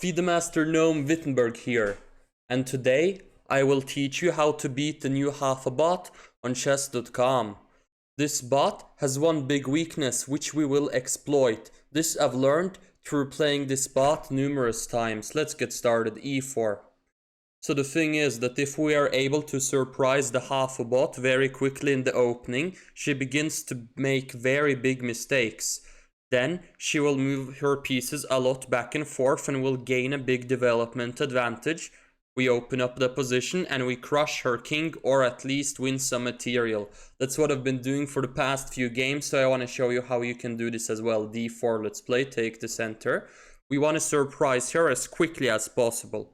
FIDE Master Noam Wittenberg here, and today I will teach you how to beat the new Hafu bot on chess.com. This bot has one big weakness which we will exploit. This I've learned through playing this bot numerous times. Let's get started. E4. So the thing is that if we are able to surprise the Hafu bot very quickly in the opening, she begins to make very big mistakes. Then she will move her pieces a lot back and forth and will gain a big development advantage. We open up the position and we crush her king, or at least win some material. That's what I've been doing for the past few games, so I want to show you how you can do this as well. D4, let's play, take the center. We want to surprise her as quickly as possible.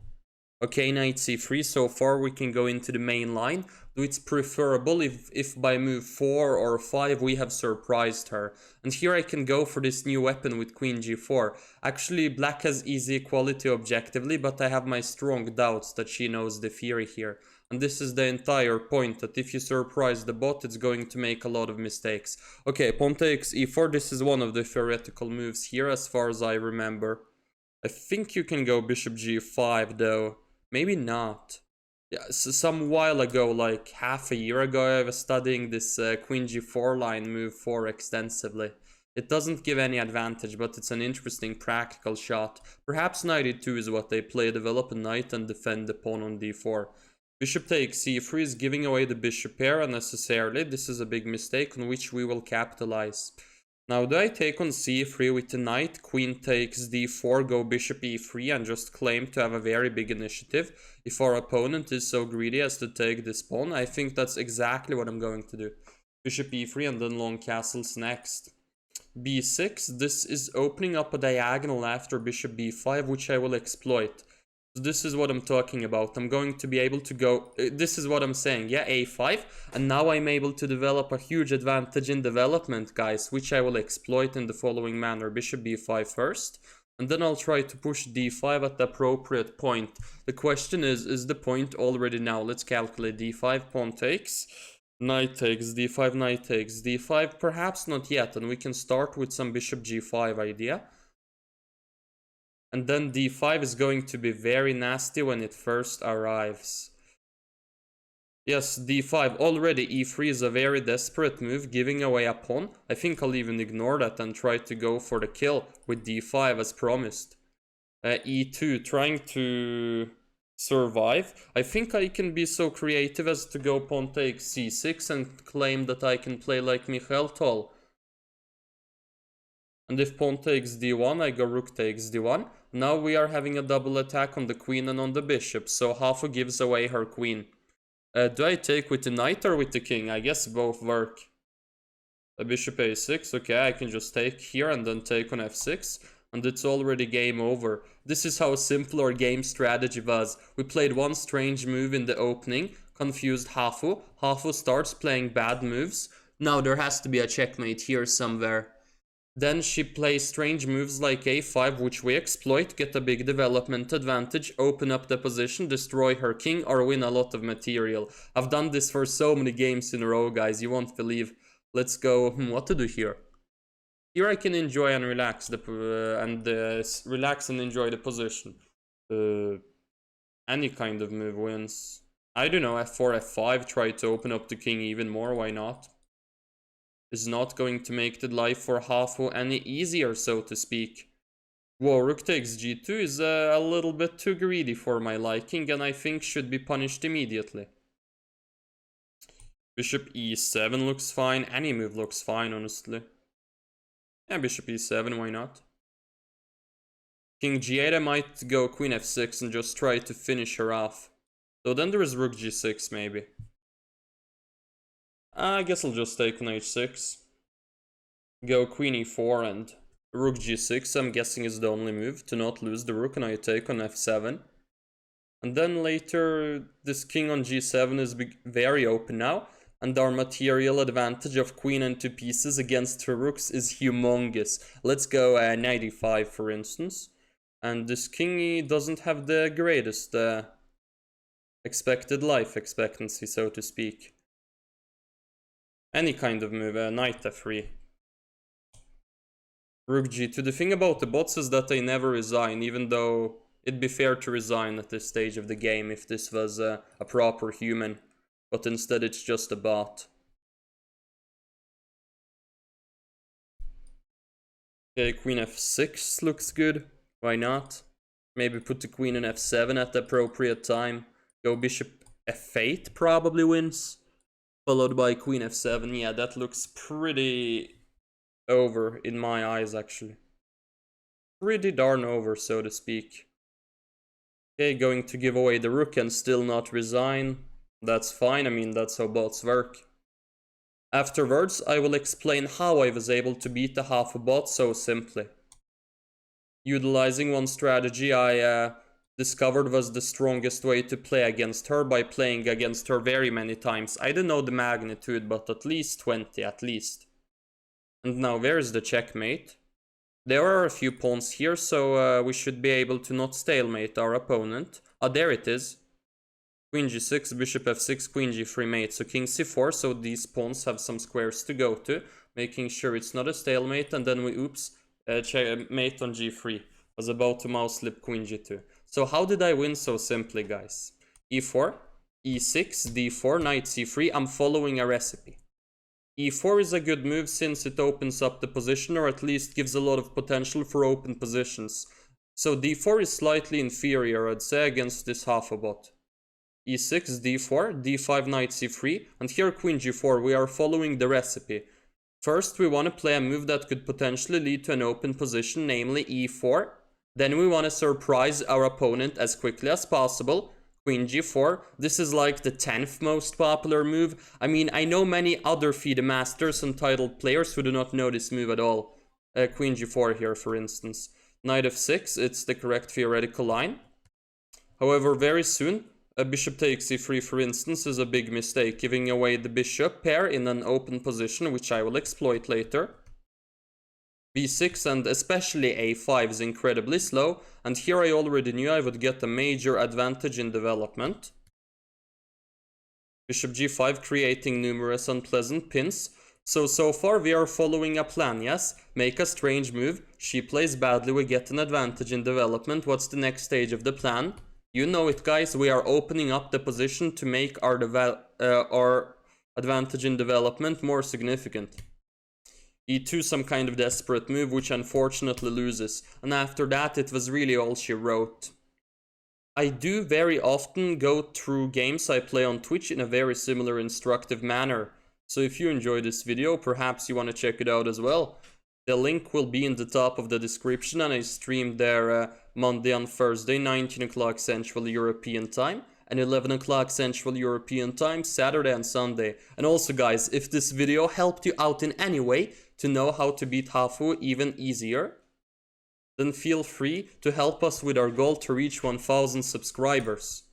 Okay, knight c3, so far we can go into the main line. It's preferable if by move 4 or 5 we have surprised her. And here I can go for this new weapon with queen g4. Actually, black has easy equality objectively, but I have my strong doubts that she knows the theory here. And this is the entire point, that if you surprise the bot, it's going to make a lot of mistakes. Okay, pawn takes e4, this is one of the theoretical moves here as far as I remember. I think you can go bishop g5 though. Maybe not. Yeah, so some while ago, like half a year ago, I was studying this queen g4 line move 4 extensively. It doesn't give any advantage, but it's an interesting practical shot. Perhaps knight e2 is what they play, develop a knight and defend the pawn on d4. Bishop takes c3 is giving away the bishop pair unnecessarily. This is a big mistake on which we will capitalize. Now, do I take on c3 with the knight, queen takes d4, go bishop e3 and just claim to have a very big initiative? If our opponent is so greedy as to take this pawn, I think that's exactly what I'm going to do. Bishop e3 and then long castles next. b6, this is opening up a diagonal after bishop b5, which I will exploit. So this is what I'm talking about. I'm going to be able to go, this is what I'm saying, yeah, a5, and now I'm able to develop a huge advantage in development, guys, which I will exploit in the following manner. Bishop b5 first, and then I'll try to push d5 at the appropriate point. The question is the point already now? Let's calculate. d5, pawn takes, knight takes, d5, knight takes, d5, perhaps not yet, and we can start with some bishop g5 idea. And then d5 is going to be very nasty when it first arrives. Yes, d5. Already e3 is a very desperate move, giving away a pawn. I think I'll even ignore that and try to go for the kill with d5 as promised. e2, trying to survive. I think I can be so creative as to go pawn takes c6 and claim that I can play like Michael Toll. And if pawn takes d1, I go rook takes d1. Now we are having a double attack on the queen and on the bishop, so Hafu gives away her queen. Do I take with the knight or with the king? I guess both work. A bishop a6, okay, I can just take here and then take on f6, and it's already game over. This is how simple our game strategy was. We played one strange move in the opening, confused Hafu. Hafu starts playing bad moves. Now there has to be a checkmate here somewhere. Then she plays strange moves like a5, which we exploit, get a big development advantage, open up the position, destroy her king, or win a lot of material. I've done this for so many games in a row, guys, you won't believe. Let's go, what to do here? Here I can enjoy and relax, relax and enjoy the position. Any kind of move wins. I don't know, f4, f5, try to open up the king even more, why not? Is not going to make the life for Hafu any easier, so to speak. Whoa, rook takes g2 is a little bit too greedy for my liking, and I think should be punished immediately. Bishop e7 looks fine. Any move looks fine, honestly. Yeah, bishop e7, why not? King g8, I might go queen f6 and just try to finish her off. So then there is rook g6, maybe. I guess I'll just take on h6. Go queen e4 and rook g6, I'm guessing is the only move to not lose the rook, and I take on f7. And then later, this king on g7 is very open now, and our material advantage of queen and 2 pieces against her rooks is humongous. Let's go knight e5 for instance. And this king doesn't have the greatest expected life expectancy, so to speak. Any kind of move, knight f3. Rook g2. The thing about the bots is that they never resign, even though It'd be fair to resign at this stage of the game if this was a proper human, but instead it's just a bot. Okay, queen f6 looks good. Why not? Maybe put the queen in f7 at the appropriate time. Go bishop f8 probably wins. Followed by queen f7. Yeah, that looks pretty over in my eyes, actually. Pretty darn over, so to speak. Okay, going to give away the rook and still not resign. That's fine, I mean, that's how bots work. Afterwards, I will explain how I was able to beat the Hafu bot so simply. Utilizing one strategy I discovered was the strongest way to play against her by playing against her very many times. I don't know the magnitude, but at least 20, at least. And now, where's the checkmate? There are a few pawns here, so we should be able to not stalemate our opponent. Ah, there it is. Queen g6, bishop f6, queen g3 mate. So king c4, so these pawns have some squares to go to, making sure it's not a stalemate. And then we, mate on g3. Was about to mouse slip queen g2. So how did I win so simply, guys? e4, e6, d4, knight c3. I'm following a recipe. e4 is a good move since it opens up the position, or at least gives a lot of potential for open positions. So d4 is slightly inferior, I'd say, against this Hafu bot. e6, d4, d5, knight c3, and here queen g4, we are following the recipe. First, we want to play a move that could potentially lead to an open position, namely e4. Then we want to surprise our opponent as quickly as possible. Queen g4, this is like the 10th most popular move. I mean, I know many other FIDE Masters and titled players who do not know this move at all. Queen g4 here, for instance. Knight f6, it's the correct theoretical line. However, very soon, a bishop takes e3, for instance, is a big mistake, giving away the bishop pair in an open position, which I will exploit later. b6 and especially a5 is incredibly slow, and here I already knew I would get a major advantage in development. Bishop g5 creating numerous unpleasant pins. So far we are following a plan, yes? Make a strange move, she plays badly, we get an advantage in development. What's the next stage of the plan? You know it, guys, we are opening up the position to make our advantage in development more significant. e2, some kind of desperate move, which unfortunately loses. And after that, it was really all she wrote. I do very often go through games I play on Twitch in a very similar instructive manner. So if you enjoy this video, perhaps you want to check it out as well. The link will be in the top of the description, and I stream there Monday and Thursday, 19 o'clock Central European Time, and 11 o'clock Central European Time, Saturday and Sunday. And also, guys, if this video helped you out in any way to know how to beat Hafu even easier, then feel free to help us with our goal to reach 1000 subscribers.